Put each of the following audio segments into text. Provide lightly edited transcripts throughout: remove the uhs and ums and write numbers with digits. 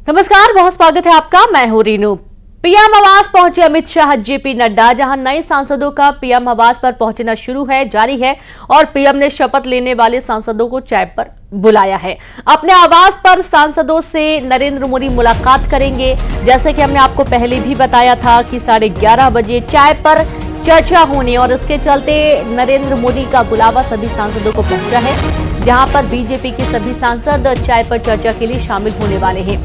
नमस्कार, बहुत स्वागत है आपका। मैं हूं रीनू। पीएम आवास पहुंचे अमित शाह, जेपी नड्डा। जहां नए सांसदों का पीएम आवास पर पहुंचना जारी है और पीएम ने शपथ लेने वाले सांसदों को चाय पर बुलाया है। अपने आवास पर सांसदों से नरेंद्र मोदी मुलाकात करेंगे। जैसे कि हमने आपको पहले भी बताया था कि 11:30 बजे चाय पर चर्चा होने और इसके चलते नरेंद्र मोदी का बुलावा सभी सांसदों को पहुंचा है, जहां पर बीजेपी के सभी सांसद चाय पर चर्चा के लिए शामिल होने वाले हैं।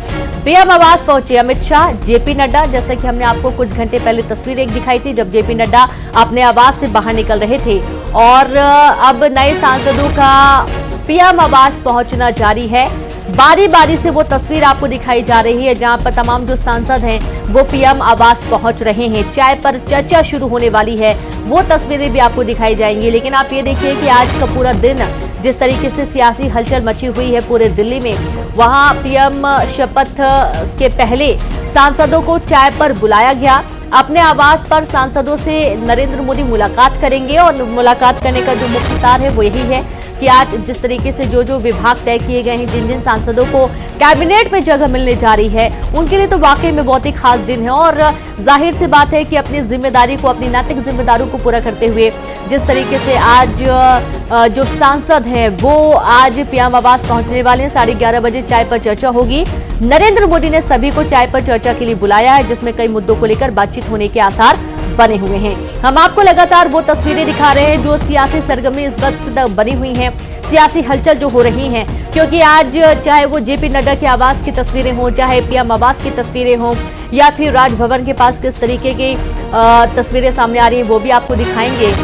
पीएम आवास पहुंचे अमित शाह, जेपी नड्डा। जैसे कि हमने आपको कुछ घंटे पहले तस्वीर एक दिखाई थी, जब जेपी नड्डा अपने आवास से बाहर निकल रहे थे और अब नए सांसदों का पीएम आवास पहुंचना जारी है। बारी बारी से वो तस्वीर आपको दिखाई जा रही है, जहां पर तमाम जो सांसद हैं वो पीएम आवास पहुंच रहे हैं। चाय पर चर्चा शुरू होने वाली है, वो तस्वीरें भी आपको दिखाई जाएंगी। लेकिन आप ये देखिए कि आज का पूरा दिन जिस तरीके से सियासी हलचल मची हुई है पूरे दिल्ली में, वहां पीएम शपथ के पहले सांसदों को चाय पर बुलाया गया। अपने आवास पर सांसदों से नरेंद्र मोदी मुलाकात करेंगे और मुलाकात करने का जो मुख्य सार है वो यही है कि आज जिस तरीके से जो विभाग तय किए गए हैं, जिन जिन सांसदों को कैबिनेट में जगह मिलने जा रही है, उनके लिए तो वाकई में बहुत ही खास दिन है। और जाहिर सी बात है कि अपनी जिम्मेदारी को, अपनी नैतिक जिम्मेदारियों को पूरा करते हुए जिस तरीके से आज जो सांसद हैं वो आज पीएम आवास पहुंचने वाले हैं। 11:30 बजे चाय पर चर्चा होगी। नरेंद्र मोदी ने सभी को चाय पर चर्चा के लिए बुलाया है, जिसमें कई मुद्दों को लेकर बातचीत होने के आसार बने हुए हैं। हम आपको लगातार वो तस्वीरें दिखा रहे हैं जो सियासी सरगर्मी इस वक्त बनी हुई हैं, सियासी हलचल जो हो रही हैं, क्योंकि आज चाहे वो जेपी नड्डा के आवास की तस्वीरें हों, चाहे पीएम आवास की तस्वीरें हों, या फिर राजभवन के पास किस तरीके की तस्वीरें सामने आ रही हैं वो भी आपको दिखाएंगे।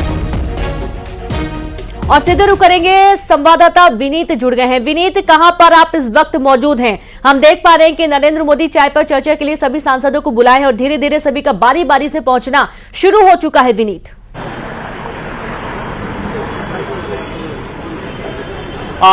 और सीधे रुख करेंगे, संवाददाता विनीत जुड़ गए हैं। विनीत, कहां पर आप इस वक्त मौजूद हैं? हम देख पा रहे हैं कि नरेंद्र मोदी चाय पर चर्चा के लिए सभी सांसदों को बुलाए हैं और धीरे धीरे सभी का बारी बारी से पहुंचना शुरू हो चुका है। विनीत,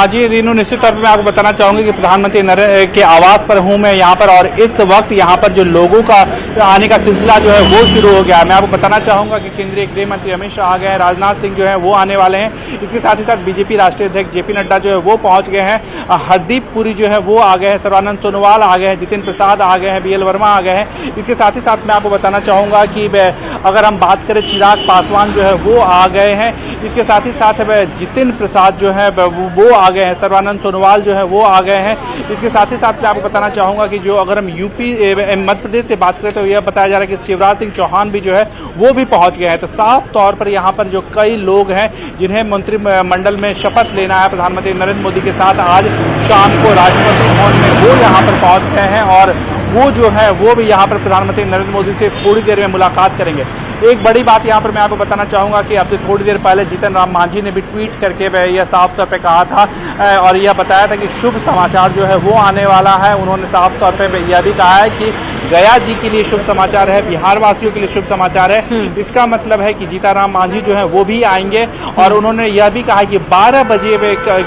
जी रीनू, निश्चित तौर पर मैं आपको बताना चाहूंगी कि प्रधानमंत्री नरेंद्र के आवास पर हूं मैं यहाँ पर, और इस वक्त यहाँ पर जो लोगों का आने का सिलसिला जो है वो शुरू हो गया है। मैं आपको बताना चाहूंगा कि केंद्रीय गृह मंत्री अमित शाह आ गए हैं, राजनाथ सिंह जो है वो आने वाले हैं। इसके साथ ही साथ बीजेपी राष्ट्रीय अध्यक्ष जेपी नड्डा जो है वो पहुंच गए हैं, हरदीप पुरी जो है वो आ गए हैं, सर्बानंद सोनोवाल आ गए हैं, जितिन प्रसाद आ गए हैं, BL वर्मा आ गए हैं। इसके साथ ही साथ मैं आपको बताना चाहूंगा कि अगर हम बात करें, चिराग पासवान जो है वो आ गए हैं। इसके साथ ही साथ जितिन प्रसाद जो है वो आ गए हैं, सर्बानंद सोनोवाल जो है वो आ गए हैं। इसके साथ ही साथ मैं आपको बताना चाहूंगा कि जो अगर हम यूपी मध्य प्रदेश से बात करें तो यह बताया जा रहा है कि शिवराज सिंह चौहान भी जो है वो भी पहुंच गए हैं। तो साफ तौर पर यहाँ पर जो कई लोग हैं जिन्हें मंत्रिमंडल में शपथ लेना है प्रधानमंत्री नरेंद्र मोदी के साथ आज शाम को राष्ट्रपति भवन में, वो यहाँ पर पहुंच गए हैं और वो जो है वो भी यहाँ पर प्रधानमंत्री नरेंद्र मोदी से थोड़ी देर में मुलाकात करेंगे। एक बड़ी बात यहाँ पर मैं आपको बताना चाहूँगा कि अब से थोड़ी देर पहले जीतन राम मांझी ने भी ट्वीट करके यह साफ तौर पे कहा था और यह बताया था कि शुभ समाचार जो है वो आने वाला है। उन्होंने साफ तौर पे यह भी कहा है कि गया जी के लिए शुभ समाचार है, बिहार वासियों के लिए शुभ समाचार है। इसका मतलब है कि जीतन राम मांझी जो है वो भी आएंगे। और उन्होंने यह भी कहा कि 12 बजे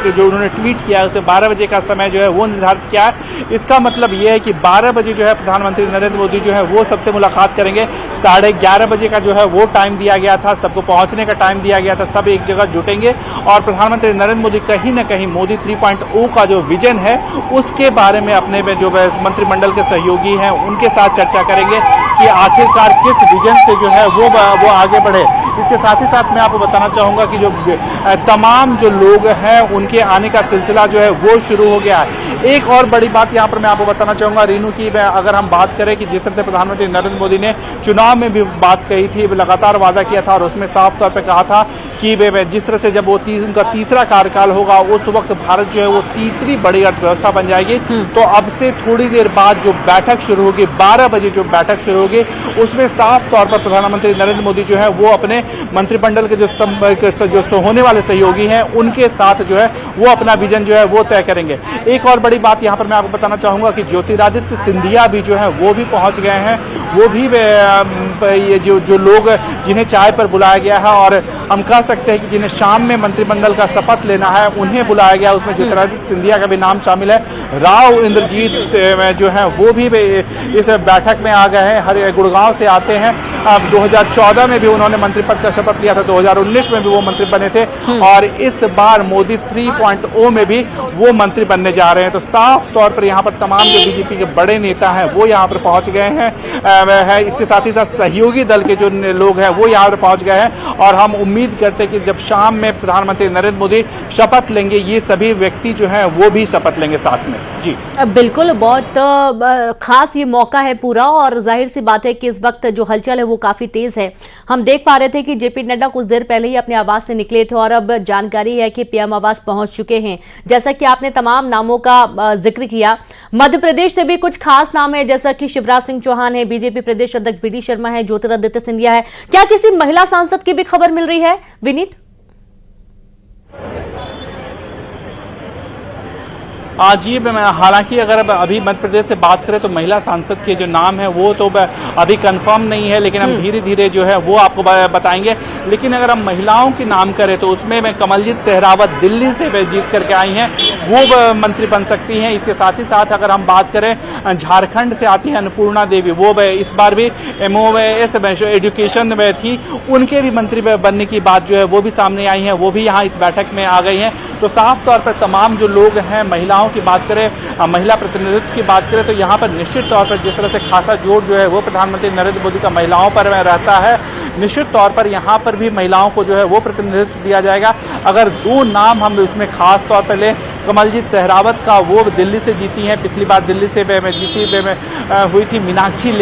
जो उन्होंने ट्वीट किया उसे 12 बजे का समय जो है वो निर्धारित किया है। इसका मतलब यह है कि 12 बजे जो है प्रधानमंत्री नरेंद्र मोदी जो है वो सबसे मुलाकात करेंगे। 11:30 बजे का जो है वो टाइम दिया गया था, सबको पहुंचने का टाइम दिया गया था, सब एक जगह जुटेंगे और प्रधानमंत्री नरेंद्र मोदी कहीं न कहीं मोदी 3.0 का जो विजन है उसके बारे में अपने जो मंत्रिमंडल के सहयोगी हैं उनके साथ चर्चा करेंगे कि आखिरकार किस विजन से जो है वो आगे बढ़े। इसके साथ ही साथ मैं आपको बताना चाहूँगा कि जो तमाम जो लोग हैं उनके आने का सिलसिला जो है वो शुरू हो गया है। एक और बड़ी बात यहाँ पर मैं आपको बताना चाहूँगा रीनू की, अगर हम बात करें कि जिस तरह से प्रधानमंत्री नरेंद्र मोदी ने चुनाव में भी बात कही थी, लगातार वादा किया था और उसमें साफ तौर पर कहा था कि जिस तरह से जब वो उनका तीसरा कार्यकाल होगा उस वक्त भारत जो है वो तीसरी बड़ी अर्थव्यवस्था बन जाएगी। तो अब से थोड़ी देर बाद जो बैठक शुरू होगी, 12 बजे जो बैठक शुरू होगी, उसमें साफ तौर पर प्रधानमंत्री नरेंद्र मोदी जो है वो अपने मंत्रिमंडल के जो होने वाले सहयोगी हैं उनके साथ जो है वो अपना विजन जो है वो तय करेंगे। एक और बड़ी बात यहाँ पर मैं आपको बताना चाहूंगा कि ज्योतिरादित्य सिंधिया भी जो है वो भी पहुंच गए हैं। वो भी ये जो लोग जिन्हें चाय पर बुलाया गया है और हम कह सकते हैं कि जिन्हें शाम में मंत्रिमंडल का शपथ लेना है उन्हें बुलाया गया, उसमें ज्योतिरादित्य सिंधिया का भी नाम शामिल है। राव इंद्रजीत जो है वो भी इस बैठक में आ गए हैं, गुड़गांव से आते हैं। अब 2014 में भी उन्होंने मंत्री पद का शपथ लिया था, 2019 में भी वो मंत्री बने थे और इस बार मोदी 3.0 में भी वो मंत्री बनने जा रहे हैं। तो साफ तौर पर यहाँ पर तमाम जो बीजेपी के बड़े नेता हैं वो यहाँ पर पहुंच गए हैं। इसके साथ ही साथ सहयोगी दल के जो लोग हैं वो यहाँ पर पहुंच गए हैं और हम उम्मीद करते हैं कि जब शाम में प्रधानमंत्री नरेंद्र मोदी शपथ लेंगे ये सभी व्यक्ति जो हैं वो भी शपथ लेंगे साथ में। जी बिल्कुल, बहुत खास ये मौका है पूरा और जाहिर सी बात है कि इस वक्त जो हलचल है वो काफी तेज है। हम देख पा रहे थे कि जेपी नड्डा कुछ देर पहले ही अपने आवास से निकले थे और अब जानकारी है कि पीएम आवास पहुंच चुके हैं। जैसा कि आपने तमाम नामों का जिक्र किया, मध्य प्रदेश से भी कुछ खास नाम है जैसा कि शिवराज सिंह चौहान है, बीजेपी प्रदेश अध्यक्ष बीडी शर्मा है, ज्योतिरादित्य सिंधिया है। क्या किसी महिला सांसद की भी खबर मिल रही है विनीत? जी, हालांकि अगर अभी मध्य प्रदेश से बात करें तो महिला सांसद के जो नाम है वो तो अभी कंफर्म नहीं है, लेकिन हम धीरे धीरे जो है वो आपको बताएंगे। लेकिन अगर हम महिलाओं के नाम करें तो उसमें मैं कमलजीत सहरावत दिल्ली से जीत करके आई हैं, वो मंत्री बन सकती हैं। इसके साथ ही साथ अगर हम बात करें झारखंड से आती हैं अन्नपूर्णा देवी, वो इस बार भी MOS एजुकेशन में थी, उनके भी मंत्री बनने की बात जो है वो भी सामने आई है, वो भी यहाँ इस बैठक में आ गई हैं। तो साफ तौर पर तमाम जो लोग हैं, महिलाओं की बात करें, महिला प्रतिनिधित्व की बात करें तो यहाँ पर निश्चित तौर पर जिस तरह से खासा जोर जो है वो प्रधानमंत्री नरेंद्र मोदी का महिलाओं पर रहता है, निश्चित तौर पर यहाँ पर भी महिलाओं को जो है वो प्रतिनिधित्व दिया जाएगा। अगर दो नाम हम उसमें खास तौर पर ले, कमलजीत सहरावत का, वो दिल्ली से जीती हैं, पिछली बार दिल्ली से हुई थी मीनाक्षी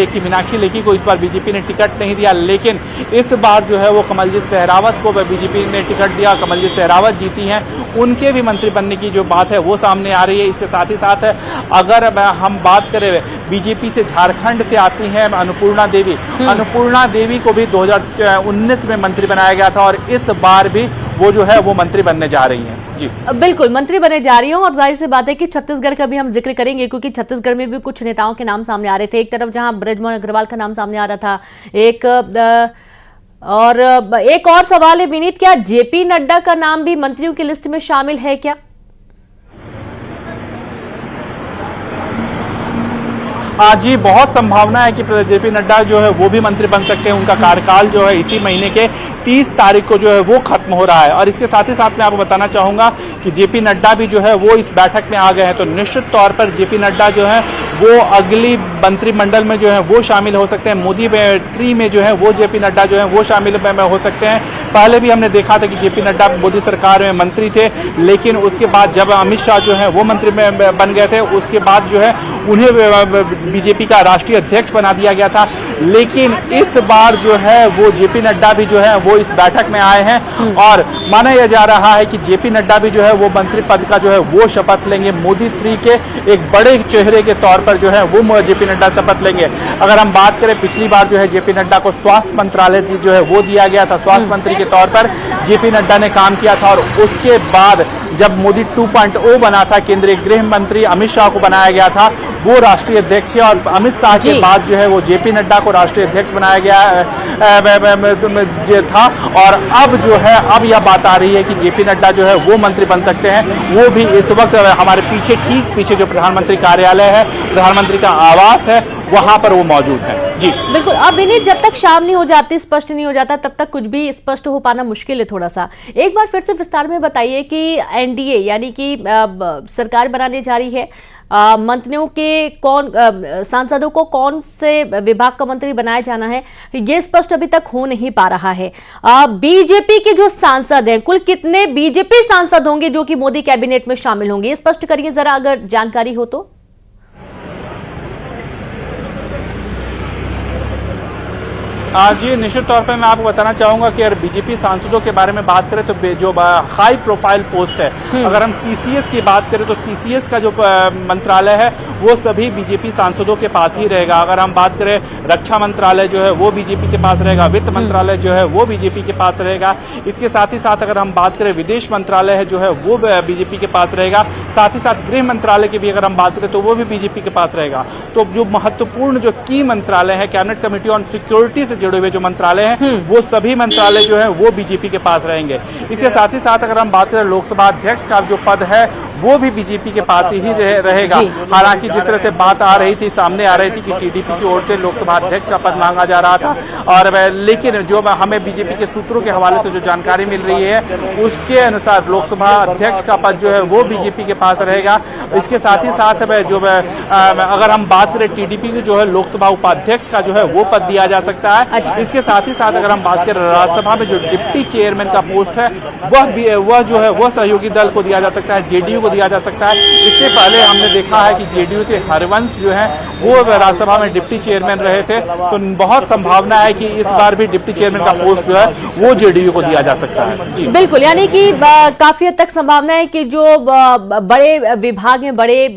लेखी को इस बार बीजेपी ने टिकट नहीं दिया, लेकिन इस बार जो है वो कमलजीत सहरावत को बीजेपी ने टिकट दिया, कमलजीत सहरावत जीती हैं, उनके भी मंत्री बनने की जो बात है वो सामने आ रही है। इसके साथ ही साथ अगर हम बात करें बीजेपी से झारखंड से आती हैं अन्नपूर्णा देवी को भी 2019 में मंत्री बनाया गया था और इस बार भी वो जो है वो मंत्री बनने जा रही हैं। जी बिल्कुल, मंत्री बने जा रही हूँ और जाहिर सी बात है कि छत्तीसगढ़ का भी हम जिक्र करेंगे क्योंकि छत्तीसगढ़ में भी कुछ नेताओं के नाम सामने आ रहे थे। एक तरफ जहां ब्रजमोहन अग्रवाल का नाम सामने आ रहा था, एक और सवाल है विनीत, क्या जेपी नड्डा का नाम भी मंत्रियों की लिस्ट में शामिल है क्या? जी, बहुत संभावना है कि जेपी नड्डा जो है वो भी मंत्री बन सकते हैं। उनका कार्यकाल जो है इसी महीने के 30 तारीख को जो है वो खत्म हो रहा है और इसके साथ ही साथ मैं आपको बताना चाहूंगा कि जेपी नड्डा भी जो है वो इस बैठक में आ गए हैं। तो निश्चित तौर पर जेपी नड्डा जो है वो अगली मंत्रिमंडल में जो है वो शामिल हो सकते हैं। मोदी 3 में जो है वो जेपी नड्डा जो है वो शामिल हो सकते हैं। पहले भी हमने देखा था कि जेपी नड्डा मोदी सरकार में मंत्री थे, लेकिन उसके बाद जब अमित शाह जो है वो मंत्री में बन गए थे, उसके बाद जो है उन्हें बीजेपी का राष्ट्रीय अध्यक्ष बना दिया गया था। लेकिन इस बार जो है वो जेपी नड्डा भी जो है वो इस बैठक में आए हैं और माना यह जा रहा है कि जेपी नड्डा भी जो है वो मंत्री पद का जो है वो शपथ लेंगे। मोदी 3 के एक बड़े चेहरे के तौर पर जो है वो जेपी नड्डा शपथ लेंगे। अगर हम बात करें, पिछली बार जो है जेपी नड्डा को स्वास्थ्य मंत्रालय जो है वो दिया गया था, स्वास्थ्य मंत्री के तौर पर जेपी नड्डा ने काम किया था और उसके बाद जब मोदी 2.0 बना था, केंद्रीय गृह मंत्री अमित शाह को बनाया गया था, वो राष्ट्रीय अध्यक्ष है और अमित शाह के बाद जो है वो जेपी नड्डा को राष्ट्रीय अध्यक्ष बनाया गया था और अब जो है अब यह बात आ रही है कि जेपी नड्डा जो है वो मंत्री बन सकते हैं। वो भी इस वक्त हमारे पीछे, ठीक पीछे जो प्रधानमंत्री कार्यालय है, प्रधानमंत्री का आवास है, वहां पर वो मौजूद है। जी बिल्कुल, अब विनीत, जब तक शाम नहीं हो जाती, स्पष्ट नहीं हो जाता, तब तक कुछ भी स्पष्ट हो पाना मुश्किल है। थोड़ा सा एक बार फिर से विस्तार में बताइए कि एनडीए यानी कि सरकार बनाने जा रही है, मंत्रियों के सांसदों को कौन से विभाग का मंत्री बनाया जाना है, ये स्पष्ट अभी तक हो नहीं पा रहा है। बीजेपी के जो सांसद हैं, कुल कितने बीजेपी सांसद होंगे जो कि मोदी कैबिनेट में शामिल होंगे, ये स्पष्ट करिए जरा, अगर जानकारी हो तो। जी, निश्चित तौर पर मैं आपको बताना चाहूंगा कि अगर बीजेपी सांसदों के बारे में बात करें तो जो हाई प्रोफाइल पोस्ट है, अगर हम सीसीएस की बात करें तो सीसीएस का जो मंत्रालय है वो सभी बीजेपी सांसदों के पास ही रहेगा। अगर हम बात करें, रक्षा मंत्रालय जो है वो बीजेपी के पास रहेगा, वित्त मंत्रालय जो है वो बीजेपी के पास रहेगा। इसके साथ ही साथ अगर हम बात करें, विदेश मंत्रालय है जो है वो बीजेपी के पास रहेगा। साथ ही साथ गृह मंत्रालय की भी अगर हम बात करें तो वो भी बीजेपी के पास रहेगा। तो जो महत्वपूर्ण जो की मंत्रालय है, कैबिनेट कमेटी ऑन सिक्योरिटी से जुड़े हुए जो मंत्रालय हैं वो सभी मंत्रालय जो है वो बीजेपी के पास रहेंगे। इसके साथ ही साथ अगर हम बात करें लोकसभा अध्यक्ष का जो पद है वो भी बीजेपी के पास ही रहेगा। हालांकि जिस तरह से बात आ रही थी, सामने आ रही थी कि टीडीपी की ओर से लोकसभा अध्यक्ष का पद मांगा जा रहा था, और लेकिन जो हमें बीजेपी के सूत्रों के हवाले से जो जानकारी मिल रही है उसके अनुसार लोकसभा अध्यक्ष का पद जो है वो बीजेपी के पास रहेगा। इसके साथ ही साथ जो अगर हम बात करें टीडीपी की जो है लोकसभा उपाध्यक्ष का जो है वो पद दिया जा सकता है। इसके साथ ही साथ अगर हम बात करें राज्यसभा में जो डिप्टी चेयरमैन का पोस्ट है वह जो है वह सहयोगी दल को दिया जा सकता है, जेडीयू को दिया जा सकता है। इससे पहले हमने देखा है कि जेडीयू से हरिवंश जो है वो राज्यसभा में डिप्टी चेयरमैन रहे थे, तो बहुत संभावना है कि इस बार भी डिप्टी चेयरमैन का पोस्ट जो है वो जेडीयू को दिया जा सकता है। जी बिल्कुल, यानी कि काफी हद तक संभावना है कि जो बड़े विभाग हैं, बड़े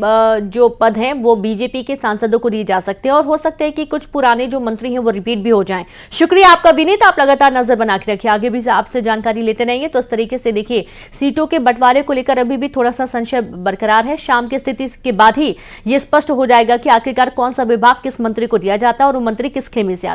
जो पद हैं वो बीजेपी के सांसदों को दिए जा सकते हैं, और हो सकता है कि कुछ पुराने जो मंत्री हैं वो रिपीट भी हो जाएं। शुक्रिया आपका विनीत, आप लगातार नजर बना के रखिए, आगे भी आपसे जानकारी लेते रहेंगे। तो इस तरीके से देखिए सीटों के बंटवारे को लेकर अभी भी थोड़ा सा संशय बरकरार है। शाम की स्थिति के बाद ही ये स्पष्ट हो जाएगा कि आखिरकार कौन सा विभाग किस मंत्री को दिया जाता है और वो मंत्री किस खेमे से आता है।